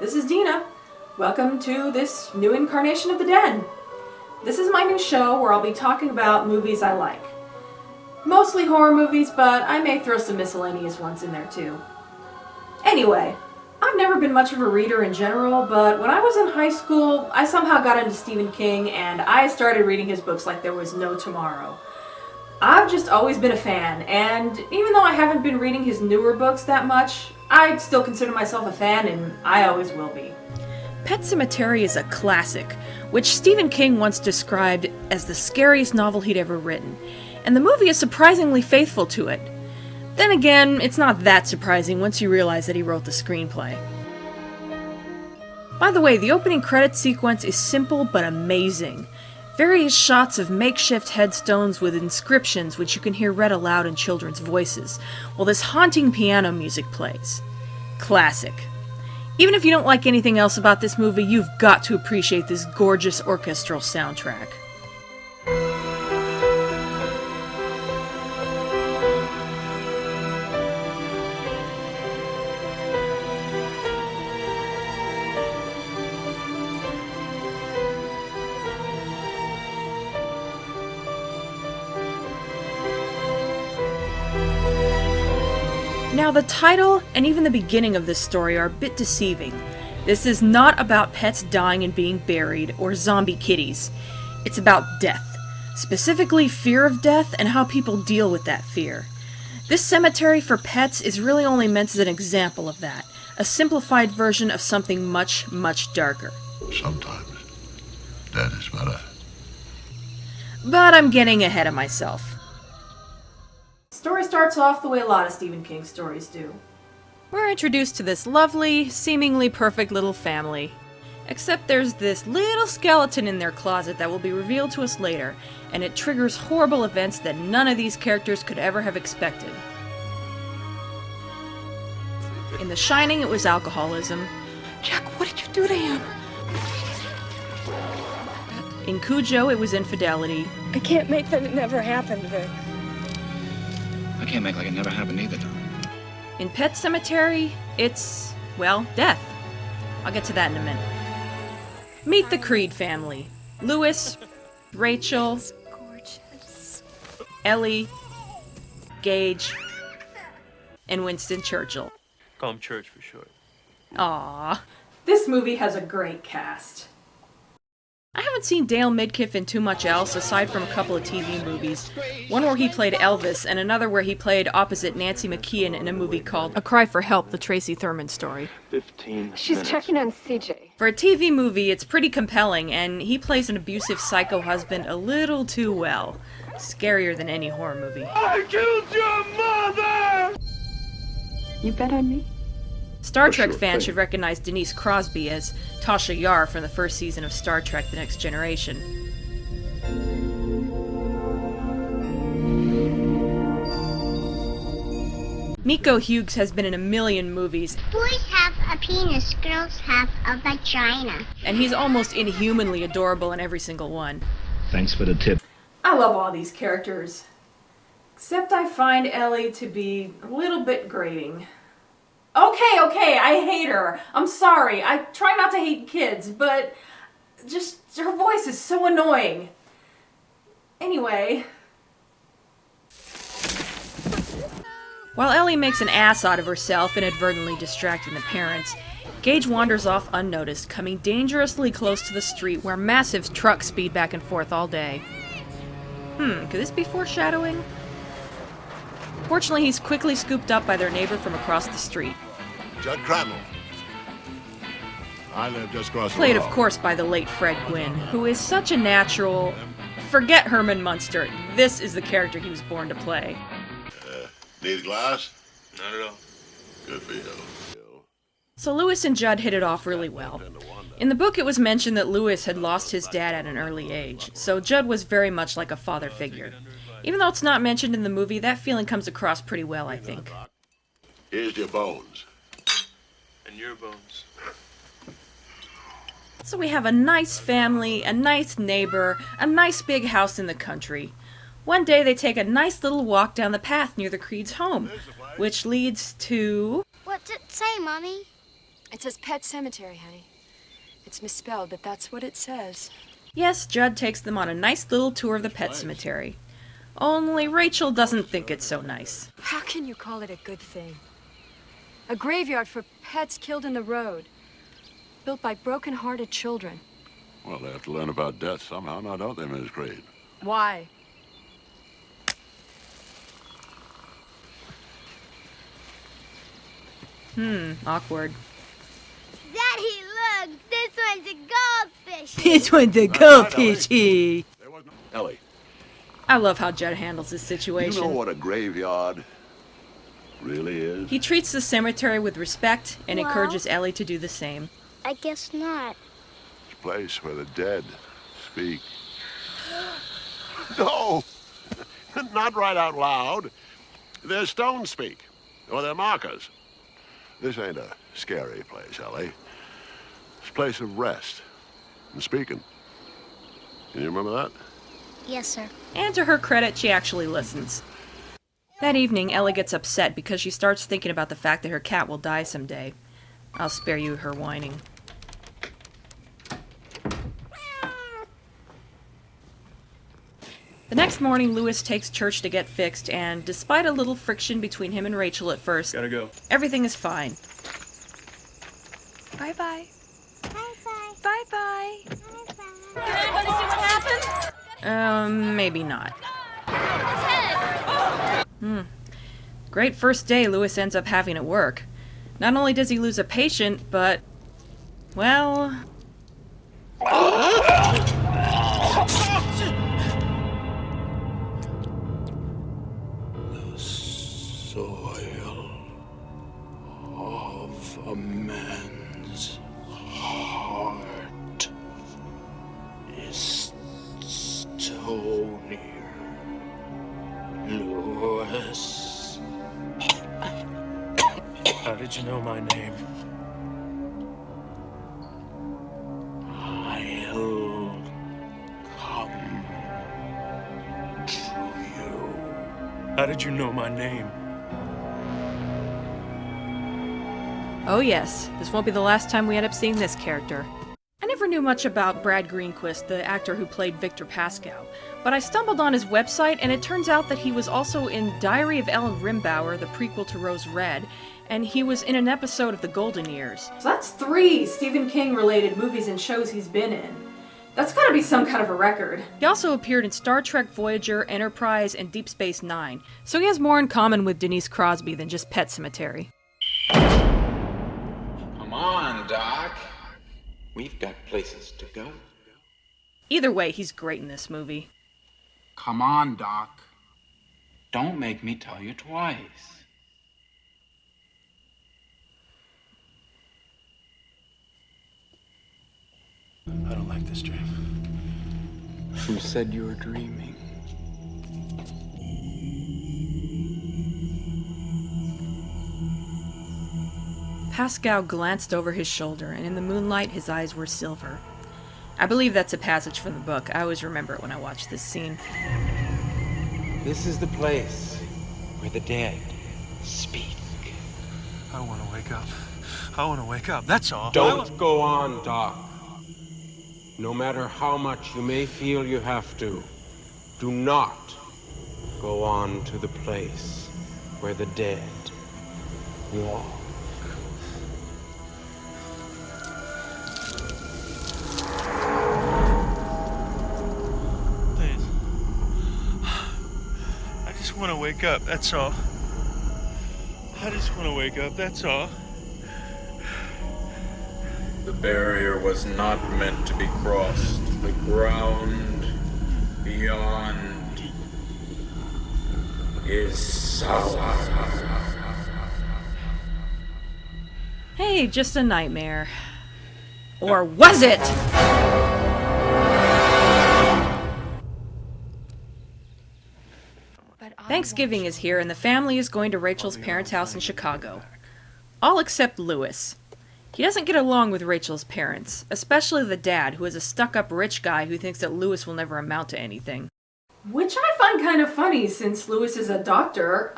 This is Dena. Welcome to this new incarnation of the Den. This is my new show where I'll be talking about movies I like. Mostly horror movies, but I may throw some miscellaneous ones in there too. Anyway, I've never been much of a reader in general, but when I was in high school, I somehow got into Stephen King and I started reading his books like there was no tomorrow. I've just always been a fan, and even though I haven't been reading his newer books that much, I still consider myself a fan, and I always will be. Pet Sematary is a classic, which Stephen King once described as the scariest novel he'd ever written, and the movie is surprisingly faithful to it. Then again, it's not that surprising once you realize that he wrote the screenplay. By the way, the opening credits sequence is simple but amazing. Various shots of makeshift headstones with inscriptions which you can hear read aloud in children's voices, while this haunting piano music plays. Classic. Even if you don't like anything else about this movie, you've got to appreciate this gorgeous orchestral soundtrack. Now, the title and even the beginning of this story are a bit deceiving. This is not about pets dying and being buried, or zombie kitties. It's about death. Specifically, fear of death and how people deal with that fear. This cemetery for pets is really only meant as an example of that. A simplified version of something much, much darker. Sometimes, dead is better. But I'm getting ahead of myself. The story starts off the way a lot of Stephen King stories do. We're introduced to this lovely, seemingly perfect little family. Except there's this little skeleton in their closet that will be revealed to us later, and it triggers horrible events that none of these characters could ever have expected. In The Shining, it was alcoholism. Jack, what did you do to him? In Cujo, it was infidelity. I can't make that it never happened, Vic. I can't make like it never happened either. In Pet Sematary, it's, well, death. I'll get to that in a minute. Meet the Creed family. Louis, Rachel, Ellie, Gage, and Winston Churchill. Call him Church for short. Aww. This movie has a great cast. I haven't seen Dale Midkiff in too much else, aside from a couple of TV movies. One where he played Elvis, and another where he played opposite Nancy McKeon in a movie called A Cry for Help, the Tracy Thurman story. 15 She's minutes. checking on CJ. For a TV movie, it's pretty compelling, and he plays an abusive psycho husband a little too well. Scarier than any horror movie. I killed your mother! You bet on me? Star Trek sure fans thing. should recognize Denise Crosby as Tasha Yar from the first season of Star Trek The Next Generation. Miko Hughes has been in a million movies, Boys have a penis, girls have a vagina. and he's almost inhumanly adorable in every single one. Thanks for the tip. I love all these characters, except I find Ellie to be a little bit grating. Okay, I hate her. I'm sorry. I try not to hate kids, but just her voice is so annoying. Anyway. While Ellie makes an ass out of herself, inadvertently distracting the parents, Gage wanders off unnoticed, coming dangerously close to the street where massive trucks speed back and forth all day. Could this be foreshadowing? Fortunately, he's quickly scooped up by their neighbor from across the street. Judd Crandall. I live just across the Played, road. of course, by the late Fred Gwynne, who is such a natural. Forget Herman Munster. This is the character he was born to play. Need a glass? Not at all. Good for you. So Louis and Judd hit it off really well. In the book, it was mentioned that Louis had lost his dad at an early age, so Judd was very much like a father figure. Even though it's not mentioned in the movie, that feeling comes across pretty well, I think. Here's your bones. And your bones. So we have a nice family, a nice neighbor, a nice big house in the country. One day they take a nice little walk down the path near the Creed's home, which leads to... What's it say, Mommy? It says Pet Cemetery, honey. It's misspelled, but that's what it says. Yes, Judd takes them on a nice little tour of the pet cemetery. Only Rachel doesn't think it's so nice. How can you call it a good thing? A graveyard for pets killed in the road. Built by broken-hearted children. Well, they have to learn about death somehow, now don't they, Miss Creed? Why? Awkward. Daddy, look, this one's a goldfish. This one's a goldfishy. Ellie, I love how Judd handles this you situation. know what a graveyard really is? He treats the cemetery with respect and Well- encourages Ellie to do the same. I guess not. It's a place where the dead speak. No! Not right out loud. Their stones speak, or their markers. This ain't a scary place, Ellie. It's a place of rest and speaking. Can you remember that? Yes, sir. And to her credit, she actually listens. That evening, Ellie gets upset because she starts thinking about the fact that her cat will die someday. I'll spare you her whining. The next morning, Louis takes church to get fixed, and despite a little friction between him and Rachel at first, Gotta go. everything is fine. Bye-bye. Bye-bye. Bye-bye. Bye-bye. Anybody see what happened? Maybe not. Great first day Louis ends up having at work. Not only does he lose a patient, but, well... Soil of a man's heart is stonier, Louis. How did you know my name? I'll come to you. How did you know my name? Oh yes, this won't be the last time we end up seeing this character. I never knew much about Brad Greenquist, the actor who played Victor Pascow, but I stumbled on his website and it turns out that he was also in Diary of Ellen Rimbauer, the prequel to Rose Red, and he was in an episode of The Golden Years. So that's 3 Stephen King related movies and shows he's been in. That's gotta be some kind of a record. He also appeared in Star Trek Voyager, Enterprise, and Deep Space Nine, so he has more in common with Denise Crosby than just Pet Sematary. Come on, Doc. We've got places to go. Either way, he's great in this movie. Come on, Doc. Don't make me tell you twice. I don't like this dream. Who said you were dreaming? Pascal glanced over his shoulder, and in the moonlight his eyes were silver. I believe that's a passage from the book. I always remember it when I watch this scene. This is the place where the dead speak. I want to wake up. I want to wake up, that's all. Don't go on, Doc. No matter how much you may feel you have to, do not go on to the place where the dead walk. Please. I just want to wake up, that's all. I just want to wake up, that's all. The barrier was not meant to be crossed. The ground beyond is sour. Hey, just a nightmare. Or was it? Thanksgiving is here and the family is going to Rachel's parents' house in Chicago. All except Louis. He doesn't get along with Rachel's parents, especially the dad, who is a stuck-up rich guy who thinks that Louis will never amount to anything. Which I find kind of funny, since Louis is a doctor.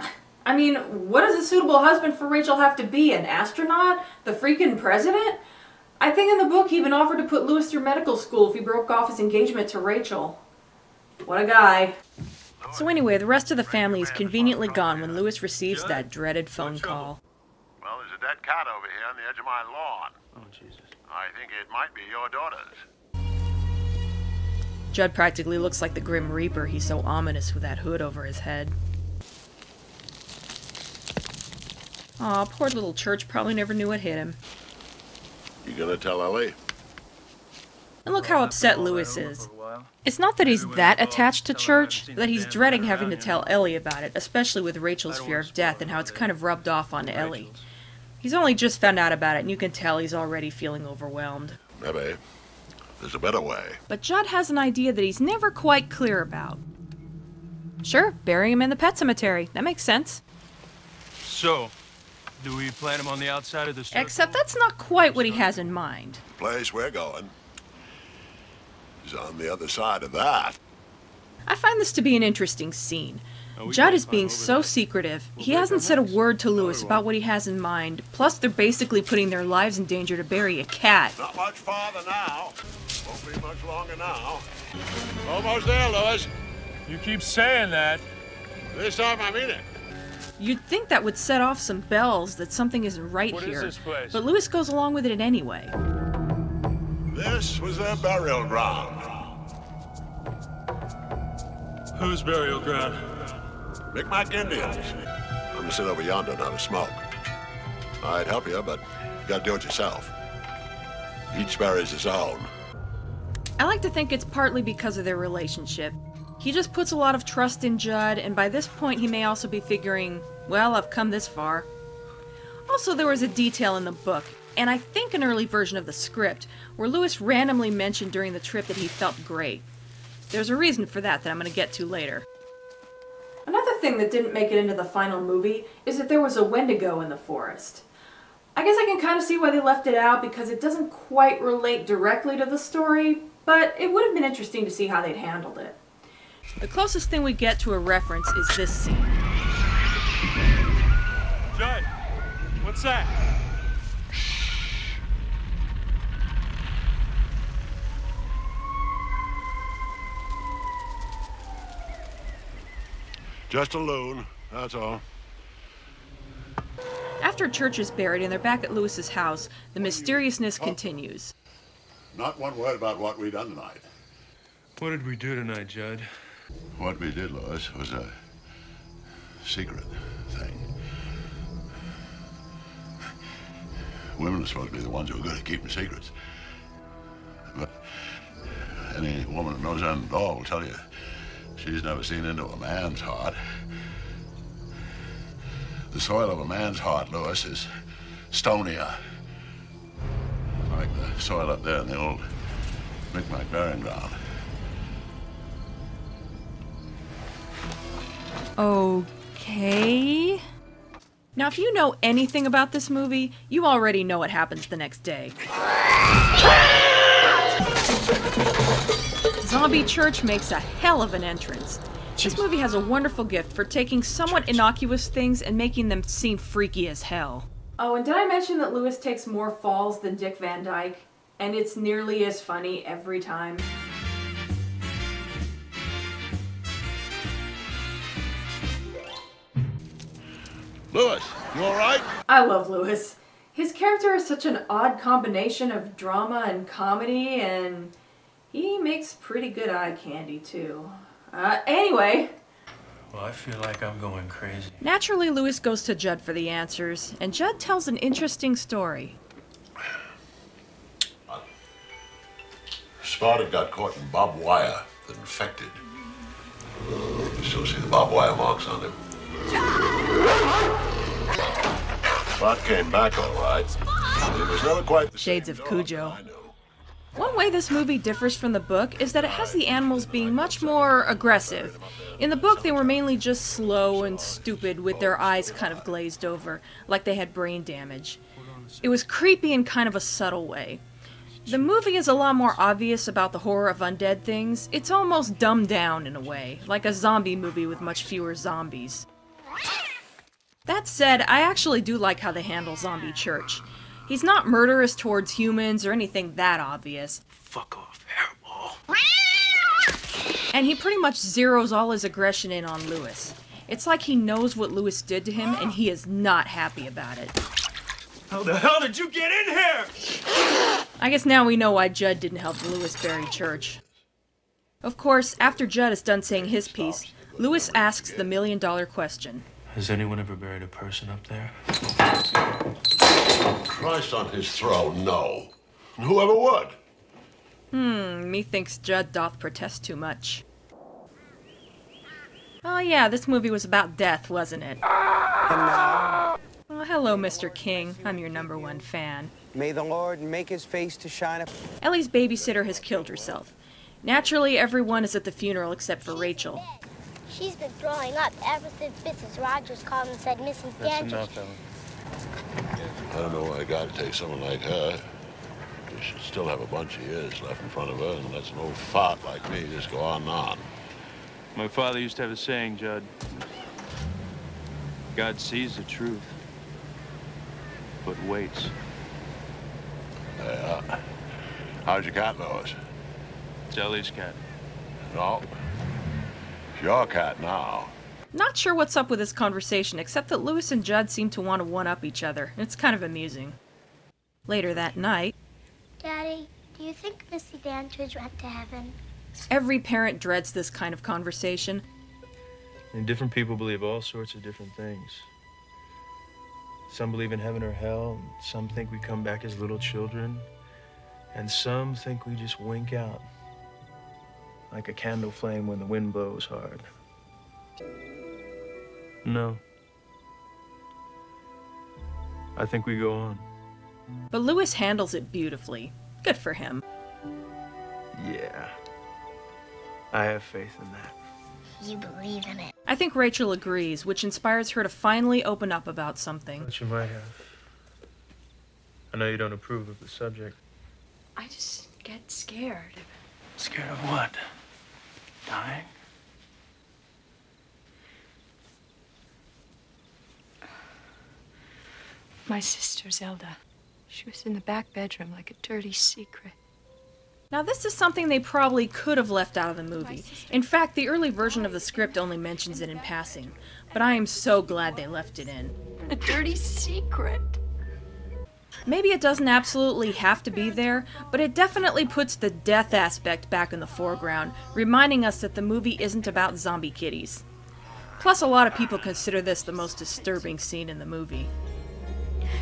I mean, what does a suitable husband for Rachel have to be? An astronaut? The freaking president? I think in the book he even offered to put Lewis through medical school if he broke off his engagement to Rachel. What a guy. So anyway, the rest of the family is conveniently gone when Lewis receives that dreaded phone call. Well, there's a dead cat over here on the edge of my lawn. Oh, Jesus. I think it might be your daughter's. Judd practically looks like the Grim Reaper. He's so ominous with that hood over his head. Aw, poor little Church probably never knew what hit him. You gonna tell Ellie? And look how upset Lewis is. It's not that he's that attached to Church, but that he's dreading having to tell Ellie about it, especially with Rachel's fear of death and how it's kind of rubbed off on Ellie. He's only just found out about it, and you can tell he's already feeling overwhelmed. Maybe. There's a better way. But Judd has an idea that he's never quite clear about. Sure, bury him in the pet cemetery. That makes sense. So, do we plant him on the outside of the circle? Except that's not quite what he has in mind. The place we're going is on the other side of that. I find this to be an interesting scene. Judd is being so secretive. He hasn't said a word to Lewis about what he has in mind. Plus, they're basically putting their lives in danger to bury a cat. Not much farther now. Won't be much longer now. Almost there, Lewis. You keep saying that. This time I mean it. You'd think that would set off some bells that something isn't right What is here. this place? But Lewis goes along with it anyway. This was their burial ground. Whose burial ground? Micmac Indians. I'm gonna sit over yonder now to smoke. I'd help you, but you gotta do it yourself. Each buries his own. I like to think it's partly because of their relationship. He just puts a lot of trust in Judd, and by this point he may also be figuring, well, I've come this far. Also, there was a detail in the book, and I think an early version of the script, where Lewis randomly mentioned during the trip that he felt great. There's a reason for that I'm going to get to later. Another thing that didn't make it into the final movie is that there was a Wendigo in the forest. I guess I can kind of see why they left it out because it doesn't quite relate directly to the story, but it would have been interesting to see how they'd handled it. The closest thing we get to a reference is this scene. Judd, what's that? Just a loon, that's all. After Church is buried and they're back at Lewis's house, the mysteriousness continues. Not one word about what we done tonight. What did we do tonight, Judd? What we did, Lois, was a secret thing. Women are supposed to be the ones who are good at keeping secrets. But any woman who knows anything at all will tell you she's never seen into a man's heart. The soil of a man's heart, Lewis, is stonier. Like the soil up there in the old Micmac burying ground. Okay. Now, if you know anything about this movie, you already know what happens the next day. Zombie Church makes a hell of an entrance. This movie has a wonderful gift for taking somewhat innocuous things and making them seem freaky as hell. Oh, and did I mention that Lewis takes more falls than Dick Van Dyke? And it's nearly as funny every time. Lewis, you all right? I love Lewis. His character is such an odd combination of drama and comedy, and he makes pretty good eye candy, too. Anyway. Well, I feel like I'm going crazy. Naturally, Lewis goes to Judd for the answers, and Judd tells an interesting story. Spotted got caught in barbed wire that infected. You still see the barbed wire marks on him. Spot came back all right. It was never quite the Shades same of dog Cujo. that I knew. One way this movie differs from the book is that it has the animals being much more aggressive. In the book, they were mainly just slow and stupid with their eyes kind of glazed over, like they had brain damage. It was creepy in kind of a subtle way. The movie is a lot more obvious about the horror of undead things. It's almost dumbed down in a way, like a zombie movie with much fewer zombies. That said, I actually do like how they handle Zombie Church. He's not murderous towards humans or anything that obvious. Fuck off, hairball. And he pretty much zeroes all his aggression in on Lewis. It's like he knows what Lewis did to him and he is not happy about it. How the hell did you get in here? I guess now we know why Judd didn't help Lewis bury Church. Of course, after Judd is done saying his piece, Lewis asks the $1,000,000 question. Has anyone ever buried a person up there? Christ on his throne, no. Whoever would. Methinks Judd doth protest too much. Oh yeah, this movie was about death, wasn't it? And Oh, hello, Mr. King. I'm your #1 fan. may the Lord make his face to shine upon. Ellie's babysitter has killed herself. Naturally, everyone is at the funeral except for Rachel. She's been throwing up ever since Mrs. Rogers called and said Mrs. That's Dandridge. enough, Ellen. I don't know why I gotta take someone like her. She should still have a bunch of years left in front of her and let some old fart like me just go on and on. My father used to have a saying, Judd. God sees the truth, but waits. Yeah. How's your cat, Lois? It's Ellie's cat. No. It's your cat now. Not sure what's up with this conversation, except that Lewis and Judd seem to want to one-up each other. It's kind of amusing. Later that night, Daddy, do you think Missy Dandridge went to heaven? every parent dreads this kind of conversation. And different people believe all sorts of different things. Some believe in heaven or hell, and some think we come back as little children, and some think we just wink out, like a candle flame when the wind blows hard. No. I think we go on. But Lewis handles it beautifully. Good for him. Yeah. I have faith in that. You believe in it. I think Rachel agrees, which inspires her to finally open up about something. But you might have. I know you don't approve of the subject. I just get scared. Scared of what? Dying? My sister, Zelda. She was in the back bedroom like a dirty secret. Now this is something they probably could have left out of the movie. In fact, the early version of the script only mentions it in passing. But I am so glad they left it in. A dirty secret. Maybe it doesn't absolutely have to be there, but it definitely puts the death aspect back in the foreground, reminding us that the movie isn't about zombie kitties. Plus, a lot of people consider this the most disturbing scene in the movie.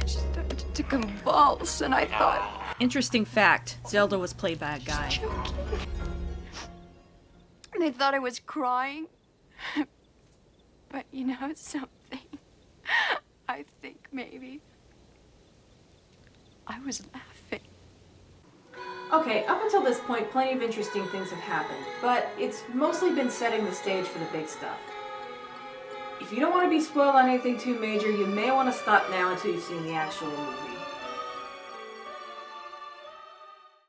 She started to convulse, and I thought... Interesting fact, Zelda was played by a guy. Choking. They thought I was crying. But you know something? I think maybe I was laughing. Okay, up until this point, plenty of interesting things have happened, but it's mostly been setting the stage for the big stuff. If you don't want to be spoiled on anything too major, you may want to stop now until you've seen the actual movie.